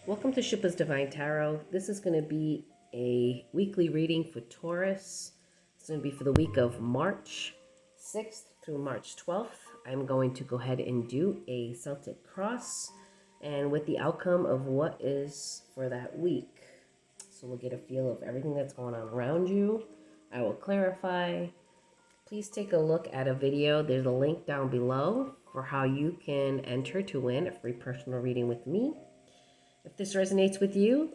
Welcome to Xupa's Divine Tarot. This is going to be a weekly reading for Taurus. It's going to be for the week of March 6th through March 12th. I'm going to go ahead and do a Celtic cross and with the outcome of what is for that week. So we'll get a feel of everything that's going on around you. I will clarify. Please take a look at a video. There's a link down below for how you can enter to win a free personal reading with me. If this resonates with you,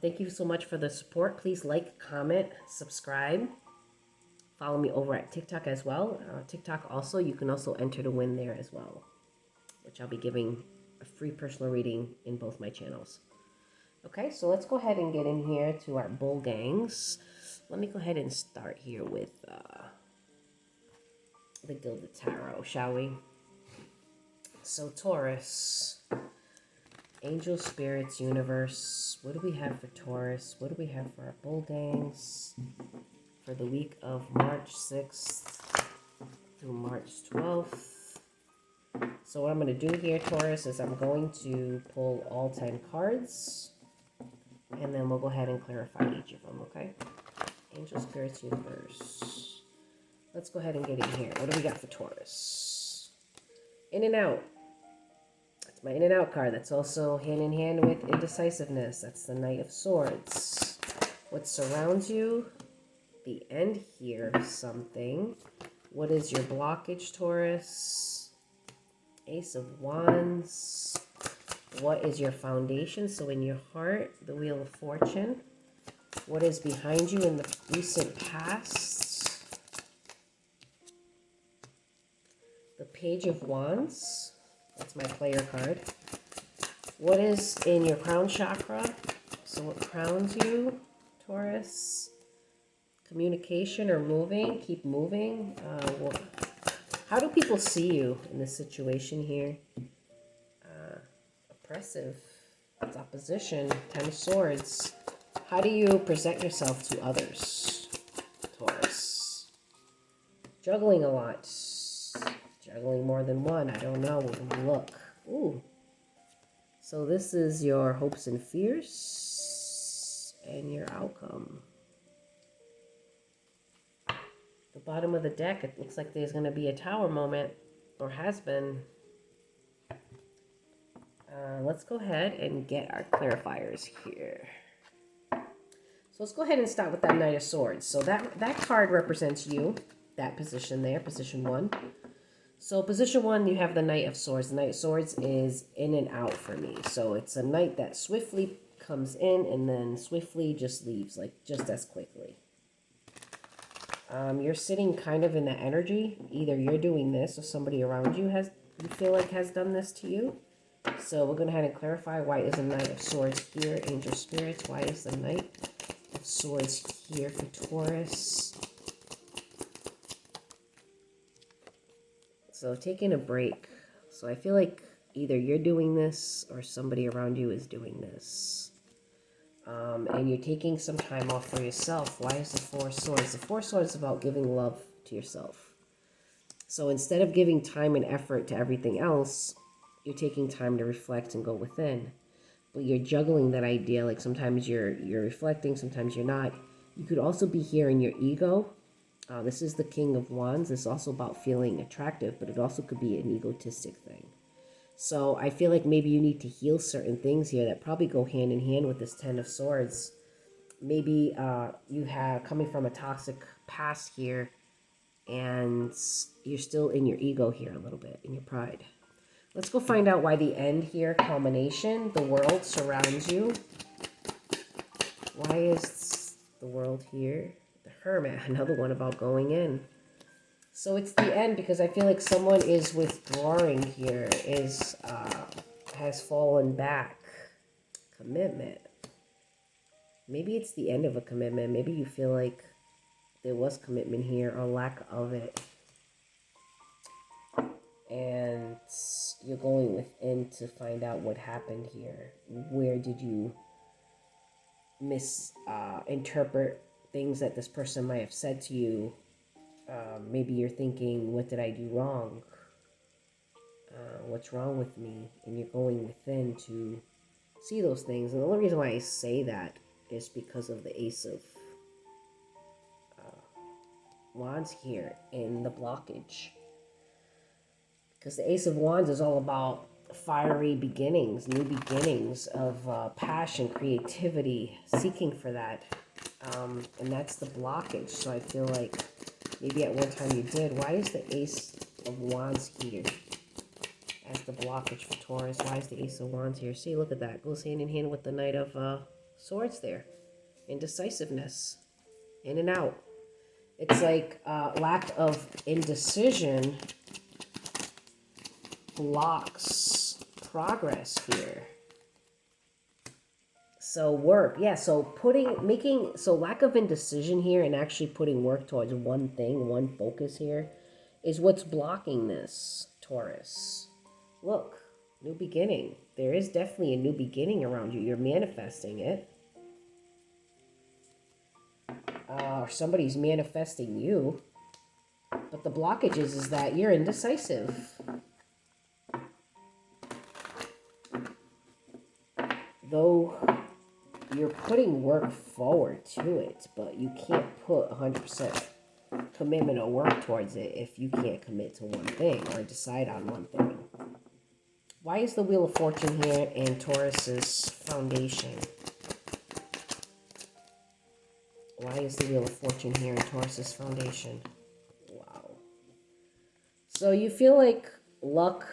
thank you so much for the support. Please like, comment, subscribe. Follow me over at TikTok as well. TikTok also, you can also enter to win there as well, which I'll be giving a free personal reading in both my channels. Okay, so let's go ahead and get in here to our bull gangs. Let me go ahead and start here with the Gilded Tarot, shall we? So Taurus. Angel, spirits, universe. What do we have for Taurus? What do we have for our bull gangs for the week of March 6th through March 12th? So what I'm going to do here, Taurus, is I'm going to pull all 10 cards, and then we'll go ahead and clarify each of them, okay? Angel, spirits, universe. Let's go ahead and get in here. What do we got for Taurus? In and out. My in and out card. That's also hand in hand with indecisiveness. That's the Knight of Swords. What surrounds you? The end here. Something. What is your blockage, Taurus? Ace of Wands. What is your foundation? So in your heart, the Wheel of Fortune. What is behind you in the recent past? The Page of Wands. That's my player card. What is in your crown chakra? So what crowns you, Taurus? Communication or moving? Keep moving. How do people see you in this situation here? Oppressive. It's opposition. 10 of Swords. How do you present yourself to others, Taurus? Juggling a lot. Juggling more than one. I don't know. We'll look. Ooh. So this is your hopes and fears and your outcome. The bottom of the deck, it looks like there's going to be a tower moment, or has been. Let's go ahead and get our clarifiers here. So let's go ahead and start with that Knight of Swords. So that card represents you, that position there, position 1. So position 1, you have the Knight of Swords. The Knight of Swords is in and out for me. So it's a knight that swiftly comes in and then swiftly just leaves, like just as quickly. You're sitting kind of in that energy. Either you're doing this or somebody around you you feel like has done this to you. So we're going to go ahead and clarify, why is the Knight of Swords here? Angel spirits, why is the Knight of Swords here for Taurus? So taking a break. So I feel like either you're doing this or somebody around you is doing this. And you're taking some time off for yourself. Why is the Four of Swords? The Four of Swords is about giving love to yourself. So instead of giving time and effort to everything else, you're taking time to reflect and go within. But you're juggling that idea. Like sometimes you're reflecting, sometimes you're not. You could also be here in your ego. This is the King of Wands. It's also about feeling attractive, but it also could be an egotistic thing. So I feel like maybe you need to heal certain things here that probably go hand in hand with this 10 of Swords. Maybe you have coming from a toxic past here, and you're still in your ego here a little bit, in your pride. Let's go find out why the end here, culmination, the world surrounds you. Why is the world here? The Hermit, another one about going in. So it's the end because I feel like someone is withdrawing here, has fallen back. Commitment. Maybe it's the end of a commitment. Maybe you feel like there was commitment here or lack of it. And you're going within to find out what happened here. Where did you misinterpret things that this person might have said to you? Maybe you're thinking, what did I do wrong? What's wrong with me? And you're going within to see those things. And the only reason why I say that is because of the Ace of Wands here in the blockage. Because the Ace of Wands is all about fiery beginnings, new beginnings of passion, creativity, seeking for that. And that's the blockage. So I feel like maybe at one time you did. Why is the Ace of Wands here as the blockage for Taurus? Why is the Ace of Wands here? See, look at that. Goes hand in hand with the Knight of Swords there. Indecisiveness. In and out. It's like lack of indecision blocks progress here. So work, yeah, so lack of indecision here and actually putting work towards one thing, one focus here is what's blocking this, Taurus. Look, new beginning. There is definitely a new beginning around you. You're manifesting it. Or somebody's manifesting you. But the blockage is that you're indecisive. Though you're putting work forward to it, but you can't put 100% commitment or work towards it if you can't commit to one thing or decide on one thing. Why is the Wheel of Fortune here in Taurus's foundation? Why is the Wheel of Fortune here in Taurus's foundation? Wow. So you feel like luck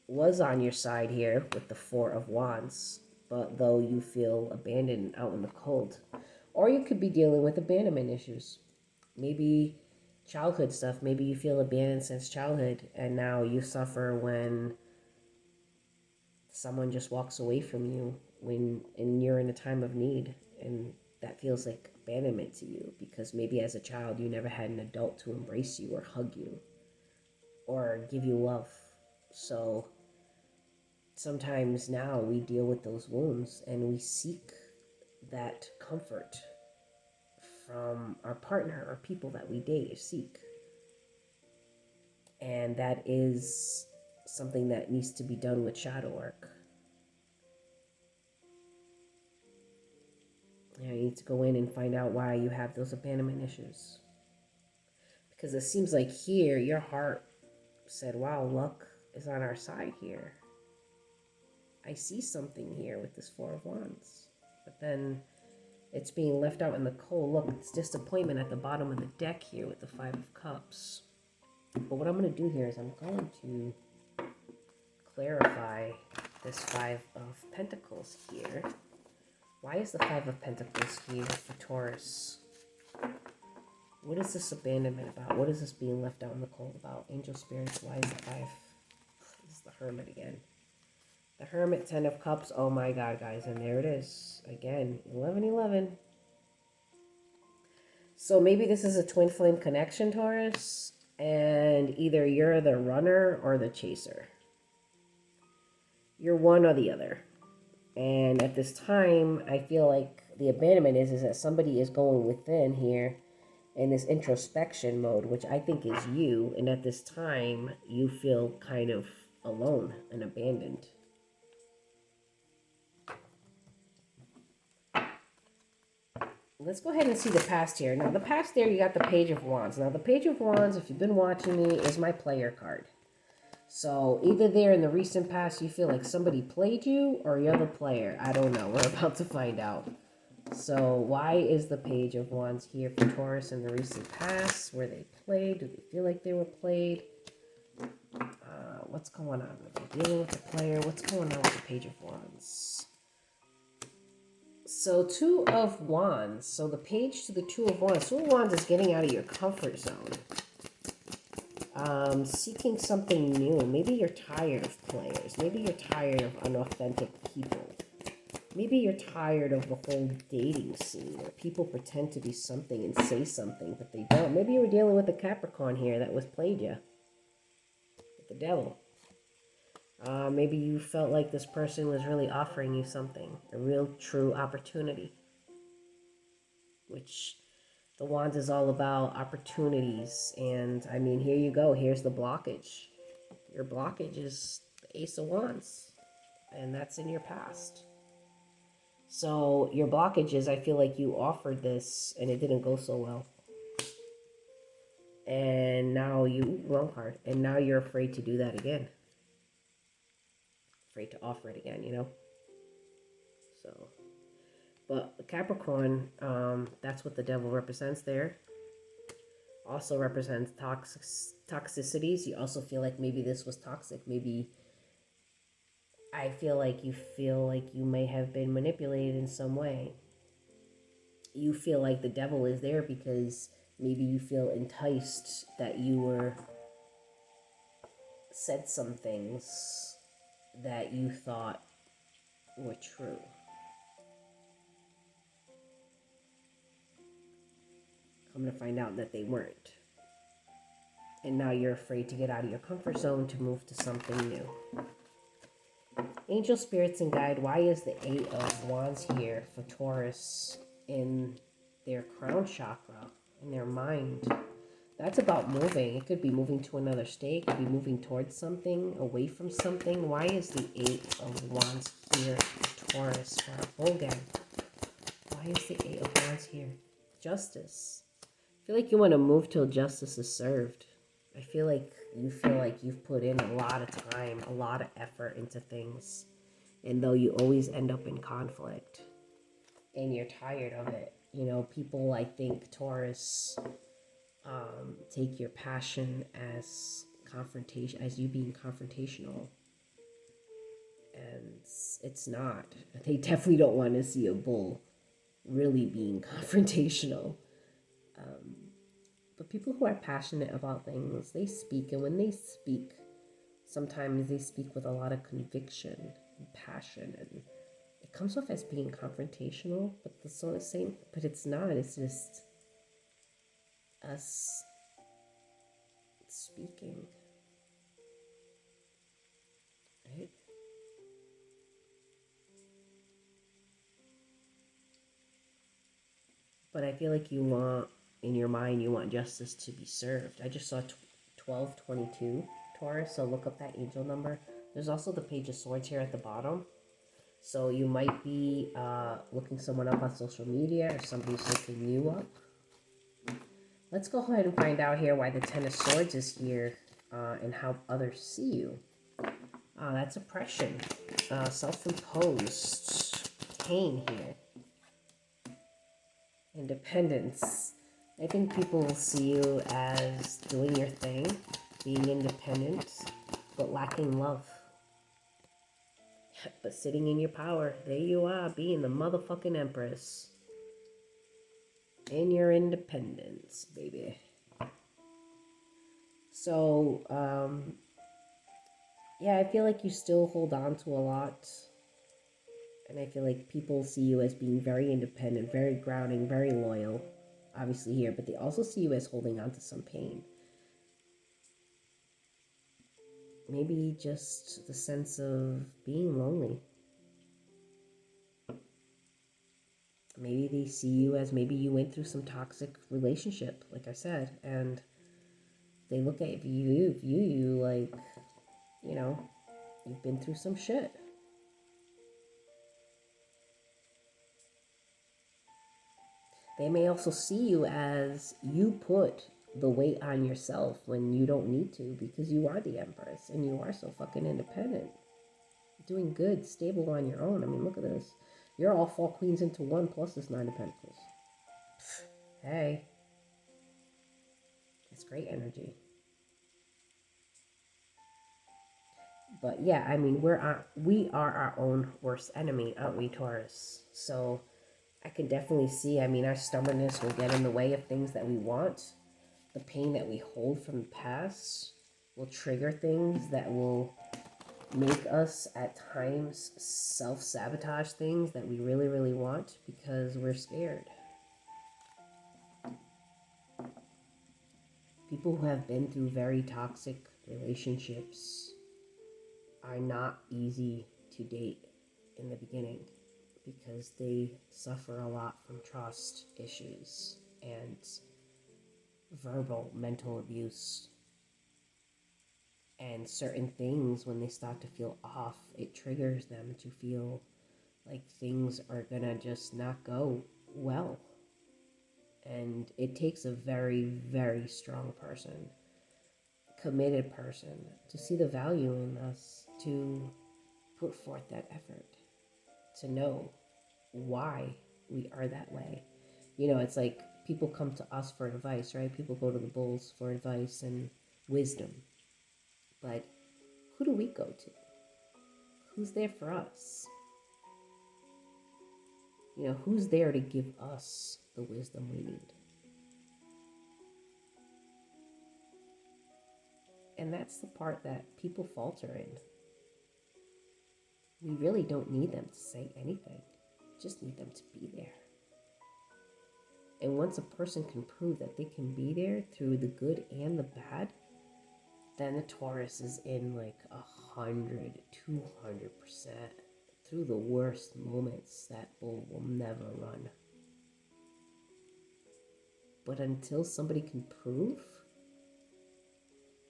was on your side here with the Four of Wands, but though you feel abandoned out in the cold. Or you could be dealing with abandonment issues. Maybe childhood stuff. Maybe you feel abandoned since childhood, and now you suffer when someone just walks away from you and you're in a time of need, and that feels like abandonment to you because maybe as a child you never had an adult to embrace you or hug you or give you love. So sometimes now we deal with those wounds and we seek that comfort from our partner or people that we date or seek. And that is something that needs to be done with shadow work. You need to go in and find out why you have those abandonment issues. Because it seems like here, your heart said, wow, luck is on our side here. I see something here with this Four of Wands. But then it's being left out in the cold. Look, it's disappointment at the bottom of the deck here with the Five of Cups. But what I'm going to do here is I'm going to clarify this Five of Pentacles here. Why is the Five of Pentacles here for Taurus? What is this abandonment about? What is this being left out in the cold about? Angel spirits, why is the Five? This is the Hermit again. The Hermit, Ten of Cups. Oh my God, guys. And there it is. Again, 11-11. So maybe this is a twin flame connection, Taurus. And either you're the runner or the chaser. You're one or the other. And at this time, I feel like the abandonment is that somebody is going within here in this introspection mode, which I think is you. And at this time, you feel kind of alone and abandoned. Let's go ahead and see the past here. Now, the past there, you got the Page of Wands. Now, the Page of Wands, if you've been watching me, is my player card. So, either there in the recent past, you feel like somebody played you, or you're the player. I don't know. We're about to find out. So, why is the Page of Wands here for Taurus in the recent past? Were they played? Do they feel like they were played? What's going on? Are they dealing with the player? What's going on with the Page of Wands? So, Two of Wands. So, the page to the Two of Wands. Two of Wands is getting out of your comfort zone. Seeking something new. Maybe you're tired of players. Maybe you're tired of unauthentic people. Maybe you're tired of the whole dating scene where people pretend to be something and say something, but they don't. Maybe you were dealing with a Capricorn here that was played you. With the devil. Maybe you felt like this person was really offering you something. A real, true opportunity. Which the Wands is all about opportunities. And, I mean, here you go. Here's the blockage. Your blockage is the Ace of Wands. And that's in your past. So your blockages, I feel like you offered this and it didn't go so well. And now wrong card. And now you're afraid to do that again. Afraid to offer it again, you know? So, but Capricorn, that's what the devil represents there. Also represents toxicities. You also feel like maybe this was toxic. Maybe I feel like you may have been manipulated in some way. You feel like the devil is there because maybe you feel enticed that you were said some things that you thought were true. Come to find out that they weren't. And now you're afraid to get out of your comfort zone to move to something new. Angel spirits and guide, why is the 8 of Wands here for Taurus in their crown chakra, in their mind? That's about moving. It could be moving to another state. It could be moving towards something, away from something. Why is the 8 of Wands here for Taurus for our bull gang? Why is the 8 of Wands here? Justice. I feel like you want to move till justice is served. I feel like you feel like you've put in a lot of time, a lot of effort into things. And though you always end up in conflict and you're tired of it. You know, people, I think, Taurus, take your passion as confrontation, as you being confrontational. And it's not. They definitely don't want to see a bull really being confrontational. But people who are passionate about things, they speak. And when they speak, sometimes they speak with a lot of conviction and passion. And it comes off as being confrontational, but the same. But it's not. It's just us speaking. Right? But I feel like you want, in your mind, you want justice to be served. I just saw 1222 Taurus, so look up that angel number. There's also the Page of Swords here at the bottom. So you might be looking someone up on social media, or somebody's looking you up. Let's go ahead and find out here why the Ten of Swords is here and how others see you. That's oppression. Self-imposed pain here. Independence. I think people will see you as doing your thing, being independent, but lacking love. But sitting in your power, there you are, being the motherfucking empress. In your independence, baby. So, yeah, I feel like you still hold on to a lot. And I feel like people see you as being very independent, very grounding, very loyal, obviously here, but they also see you as holding on to some pain. Maybe just the sense of being lonely. Maybe they see you as maybe you went through some toxic relationship, like I said, and they look at you like, you know, you've been through some shit. They may also see you as you put the weight on yourself when you don't need to, because you are the empress and you are so fucking independent. Doing good, stable on your own. I mean, look at this. You're all 4 queens into 1 plus this 9 of pentacles. Hey. It's great energy. But yeah, I mean, we are our own worst enemy, aren't we, Taurus? So I can definitely see, I mean, our stubbornness will get in the way of things that we want. The pain that we hold from the past will trigger things that will make us at times self-sabotage things that we really, really want because we're scared. People who have been through very toxic relationships are not easy to date in the beginning because they suffer a lot from trust issues and verbal mental abuse. And certain things, when they start to feel off, it triggers them to feel like things are gonna just not go well. And it takes a very, very strong person, committed person, to see the value in us, to put forth that effort, to know why we are that way. You know, it's like people come to us for advice, right? People go to the bulls for advice and wisdom. But who do we go to? Who's there for us? You know, who's there to give us the wisdom we need? And that's the part that people falter in. We really don't need them to say anything. We just need them to be there. And once a person can prove that they can be there through the good and the bad, then the Taurus is in like 100, 200%. Through the worst moments, that bull will never run. But until somebody can prove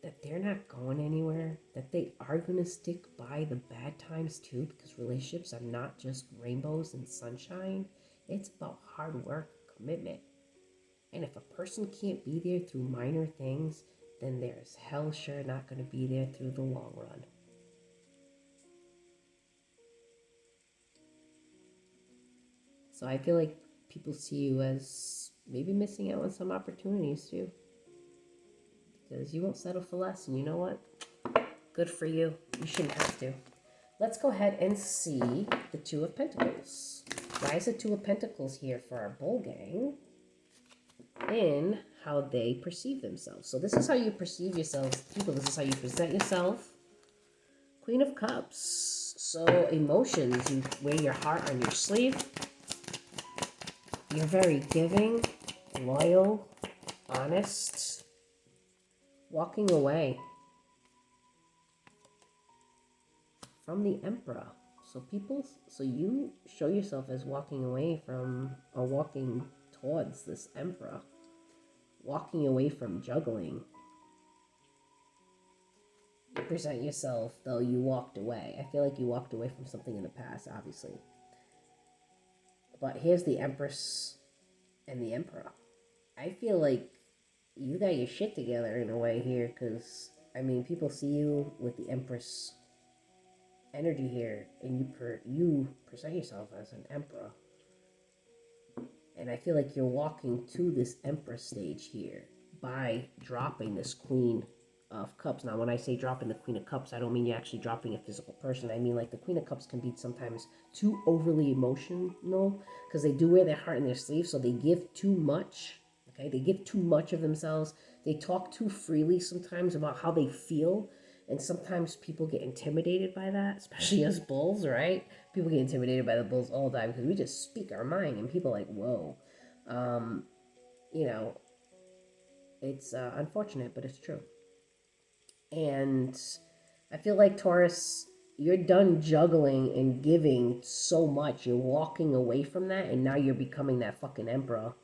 that they're not going anywhere, that they are going to stick by the bad times too, because relationships are not just rainbows and sunshine. It's about hard work, commitment. And if a person can't be there through minor things, then there's hell sure not going to be there through the long run. So I feel like people see you as maybe missing out on some opportunities too, because you won't settle for less. And you know what? Good for you. You shouldn't have to. Let's go ahead and see the Two of Pentacles. Why is the Two of Pentacles here for our bull gang? In how they perceive themselves. So this is how you perceive yourselves, people. This is how you present yourself. Queen of Cups. So emotions, you wear your heart on your sleeve. You're very giving, loyal, honest, walking away from the Emperor. So you show yourself as walking away from, or walking towards this Emperor, walking away from juggling. You present yourself, though you walked away. I feel like you walked away from something in the past, obviously. But here's the Empress and the Emperor. I feel like you got your shit together in a way here, because, I mean, people see you with the Empress energy here, and you present yourself as an Emperor. And I feel like you're walking to this Empress stage here by dropping this Queen of Cups. Now, when I say dropping the Queen of Cups, I don't mean you're actually dropping a physical person. I mean, like, the Queen of Cups can be sometimes too overly emotional, because they do wear their heart in their sleeve, so they give too much. Okay, they give too much of themselves. They talk too freely sometimes about how they feel, and sometimes people get intimidated by that, especially us bulls, right? People get intimidated by the bulls all the time because we just speak our mind, and people are like, whoa. You know, it's unfortunate, but it's true. And I feel like, Taurus, you're done juggling and giving so much. You're walking away from that, and now you're becoming that fucking Emperor.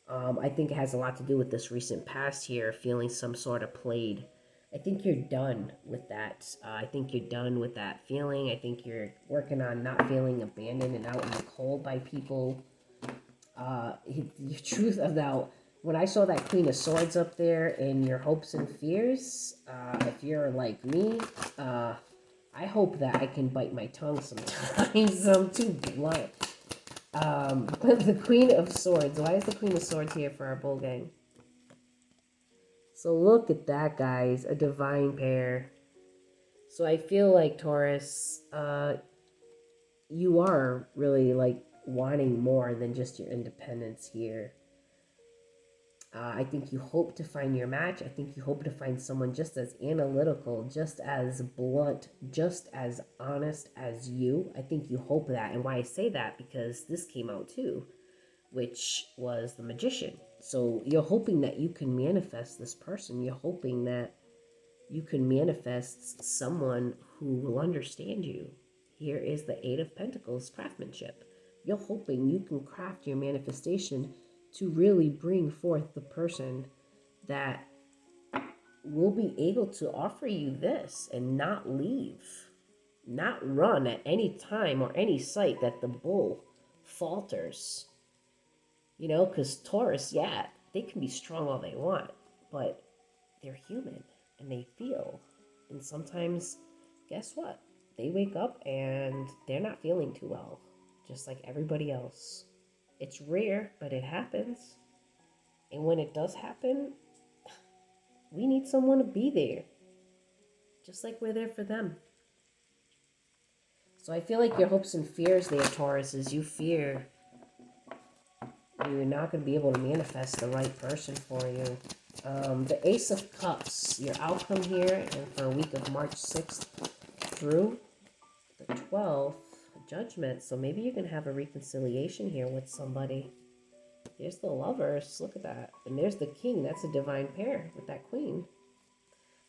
I think it has a lot to do with this recent past here, feeling some sort of played. I think you're done with that. I think you're done with that feeling. I think you're working on not feeling abandoned and out in the cold by people. The truth about, when I saw that Queen of Swords up there in your hopes and fears, if you're like me, I hope that I can bite my tongue sometimes. I'm too blunt. The Queen of Swords. Why is the Queen of Swords here for our bull gang? So look at that, guys. A divine pair. So I feel like, Taurus, you are really, like, wanting more than just your independence here. I think you hope to find your match. I think you hope to find someone just as analytical, just as blunt, just as honest as you. I think you hope that. And why I say that, because this came out too, which was the Magician. So you're hoping that you can manifest this person. You're hoping that you can manifest someone who will understand you. Here is the Eight of Pentacles, craftsmanship. You're hoping you can craft your manifestation to really bring forth the person that will be able to offer you this and not leave, not run at any time or any sight that the bull falters. You know, because Taurus, yeah, they can be strong all they want, but they're human and they feel. And sometimes, guess what? They wake up and they're not feeling too well, just like everybody else. It's rare, but it happens. And when it does happen, we need someone to be there, just like we're there for them. So I feel like your hopes and fears there, Taurus, is you fear you're not going to be able to manifest the right person for you. The Ace of Cups, your outcome here, and for a week of March 6th through the 12th, Judgment. So maybe you can have a reconciliation here with somebody. There's the Lovers. Look at that. And there's the King. That's a divine pair with that Queen.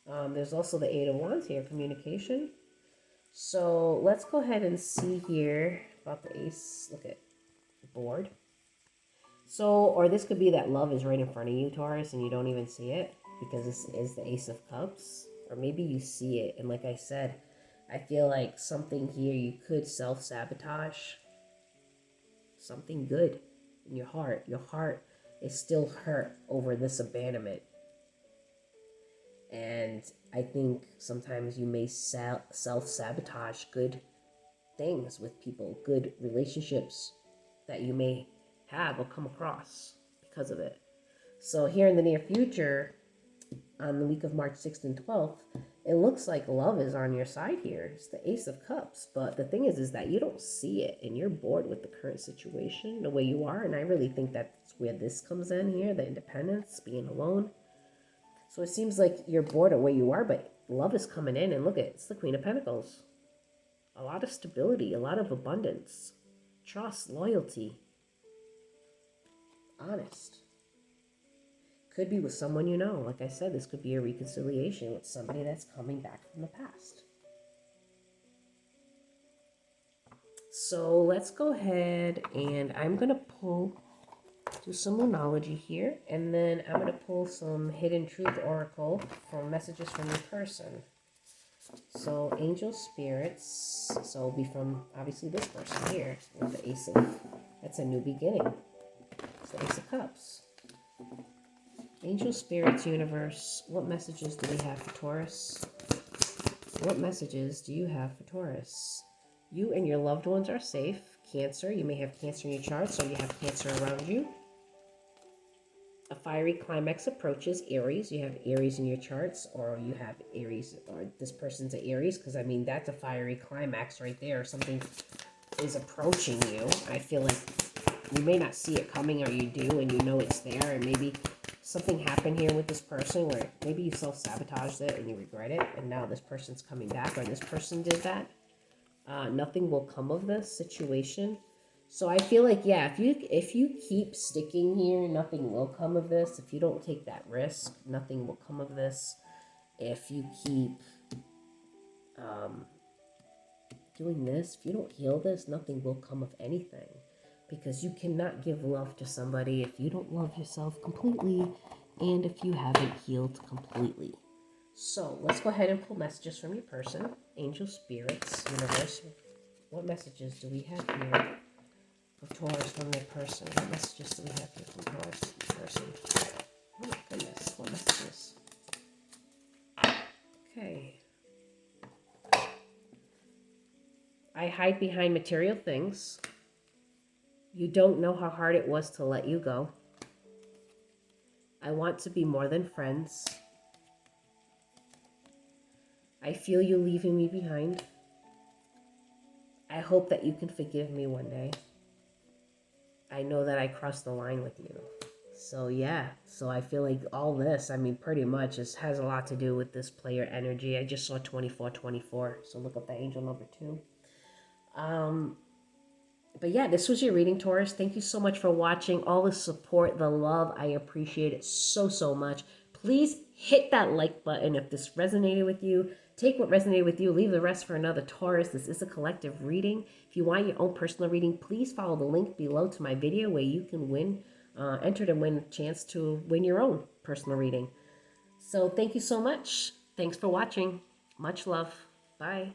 There's also the Eight of Wands here, communication. So let's go ahead and see here about the Ace. Look at the board. So, or this could be that love is right in front of you, Taurus, and you don't even see it because this is the Ace of Cups. Or maybe you see it, and like I said, I feel like something here you could self-sabotage. Something good in your heart. Your heart is still hurt over this abandonment. And I think sometimes you may self-sabotage good things with people, good relationships that you may have or come across because of it. So here in the near future, on the week of March 6th and 12th, it looks like love is on your side here. It's the Ace of Cups. But the thing is that you don't see it and you're bored with the current situation, the way you are. And I really think that's where this comes in here, the independence, being alone. So it seems like you're bored of where you are, but love is coming in. And look at it's the Queen of Pentacles. A lot of stability, a lot of abundance, trust, loyalty, honest. Could be with someone you know. Like I said, this could be a reconciliation with somebody that's coming back from the past. So let's go ahead and I'm going to do some Moonology here. And then I'm going to pull some Hidden Truth Oracle for messages from your person. So angel spirits. So it'll be from obviously this person here with the Ace of, that's a new beginning. It's the Ace of Cups. Angel spirits, universe, what messages do we have for Taurus? What messages do you have for Taurus? You and your loved ones are safe. Cancer, you may have Cancer in your chart, so you have Cancer around you. A fiery climax approaches, Aries. You have Aries in your charts, or you have Aries, or this person's an Aries, because I mean, that's a fiery climax right there. Something is approaching you. I feel like you may not see it coming, or you do, and you know it's there, and maybe something happened here with this person where maybe you self-sabotaged it and you regret it, and now this person's coming back, or this person did that. Nothing will come of this situation. So I feel like, yeah, if you keep sticking here, nothing will come of this. If you don't take that risk, nothing will come of this. If you keep doing this, if you don't heal this, nothing will come of anything. Because you cannot give love to somebody if you don't love yourself completely and if you haven't healed completely. So let's go ahead and pull messages from your person. Angel spirits, universe. What messages do we have here for Taurus from their person? What messages do we have here from Taurus person? Oh my goodness, what messages? Okay. I hide behind material things. You don't know how hard it was to let you go. I want to be more than friends. I feel you leaving me behind. I hope that you can forgive me one day. I know that I crossed the line with you. So yeah, so I feel like all this, I mean, pretty much has a lot to do with this player energy. I just saw 2424, so look up that angel number 2. But yeah, this was your reading, Taurus. Thank you so much for watching. All the support, the love, I appreciate it so, so much. Please hit that like button if this resonated with you. Take what resonated with you. Leave the rest for another Taurus. This is a collective reading. If you want your own personal reading, please follow the link below to my video where you can enter to win a chance to win your own personal reading. So thank you so much. Thanks for watching. Much love. Bye.